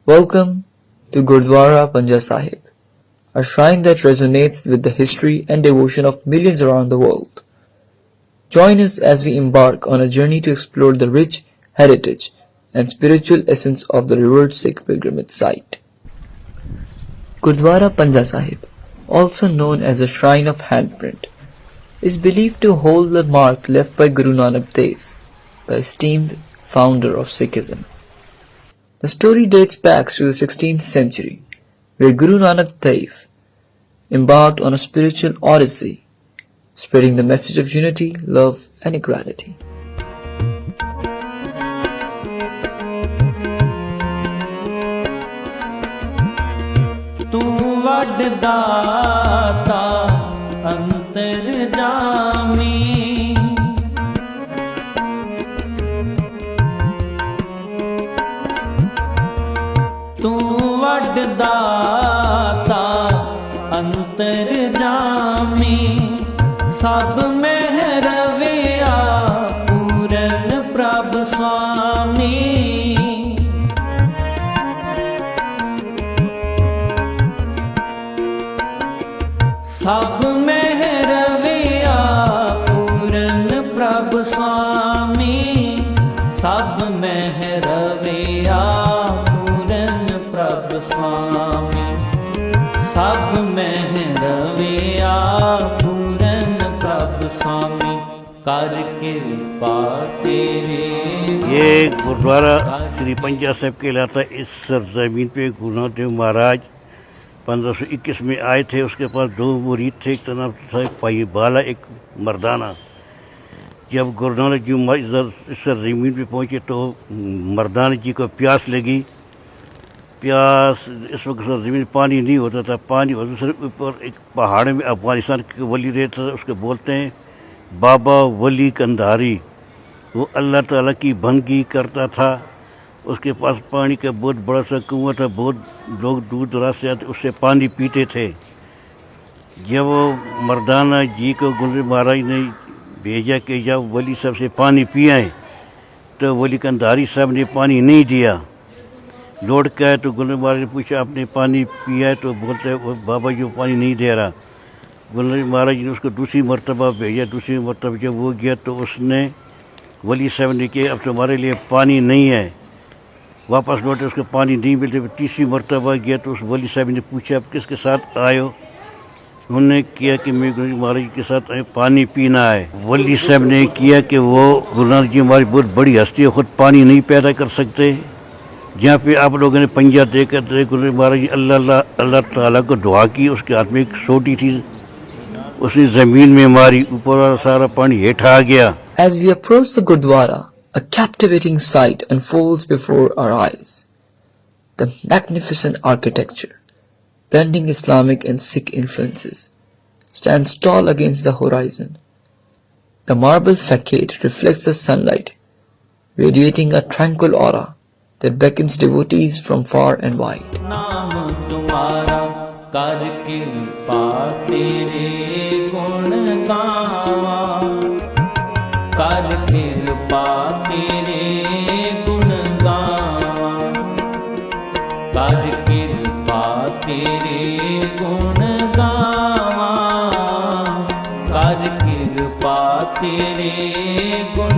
Welcome to Gurdwara Panja Sahib, a shrine that resonates with the history and devotion of millions around the world. Join us as we embark on a journey to explore the rich heritage and spiritual essence of the revered Sikh pilgrimage site. Gurdwara Panja Sahib, also known as the Shrine of Handprint, is believed to hold the mark left by Guru Nanak Dev, the esteemed founder of Sikhism. The story dates back to the 16th century, where Guru Nanak Dev embarked on a spiritual odyssey, spreading the message of unity, love, and equality. Tu vaddaata antarjami Tu vaddaata antarjami Sab meh raviya Puran Prabh Swami Sab meh raviya Puran Prabh Swami Sab meh raviya Puran Prabh Swami Sab meh raviya Puran Prabh Swami Kar kirpa tere ये गुरुद्वारा श्री पंजा साहिब कहलाता है। इस सरजमीन पे गुरु नानक देव महाराज 1521 में आए थे। उसके पास दो मुरीद थे, एक नाम था पाई बाला, एक मर्दाना। जब गुरु नानक जी इस सरजमीन पे पहुँचे तो मर्दाना जी को प्यास लगी। प्यास इस वक्त सरजमीन पानी नहीं होता था, पानी होता सिर्फ ऊपर एक पहाड़ में अफगानिस्तान के वली रहता था, उसको बोलते हैं बाबा वली कंधारी। वो अल्लाह ताला की बंदगी करता था। उसके पास पानी का बहुत बड़ा सा कुआं था, बहुत लोग दूर दराज से आते उससे पानी पीते थे। जब वो मर्दाना जी को गुरु महाराज ने भेजा कि जब वली साहब से पानी पियाएँ, तो वली कंधारी साहब ने पानी नहीं दिया। लौट के आए तो गुरु महाराज ने पूछा आपने पानी पिया है? तो बोलते बाबा जी पानी नहीं दे रहा। गुरु महाराज ने उसको दूसरी मरतबा भेजा। दूसरी मरतबा जब वो गया तो उसने वली साहब ने कि अब तुम्हारे लिए पानी नहीं है। वापस लौटे, उसको पानी नहीं मिलते। तीसरी मरतबा गया तो उस वली साहब ने पूछा आप किसके साथ आए हो? उन्होंने किया कि मैं गुरु महाराज के साथ आए, पानी पीना है। वली साहब ने किया कि वो गुरु नानक जी हमारी बहुत बड़ी हस्ती है, ख़ुद पानी नहीं पैदा कर सकते। जहाँ पे आप लोगों ने पंजा देकर गुरु महाराज जी अल्लाह ताला को दुआ की। उसके हाथ में एक सोटी थी, उसने ज़मीन में मारी, ऊपर वाला सारा पानी हेठ आ गया। As we approach the Gurdwara, a captivating sight unfolds before our eyes. The magnificent architecture, blending Islamic and Sikh influences, stands tall against the horizon. The marble facade reflects the sunlight, radiating a tranquil aura that beckons devotees from far and wide. नाम तुम्हारा कर कृपा तेरे गुण गावा कर कृपा तेरे गुण गावा कर कृपा तेरे गुण गावा कर कृपा तेरे गुण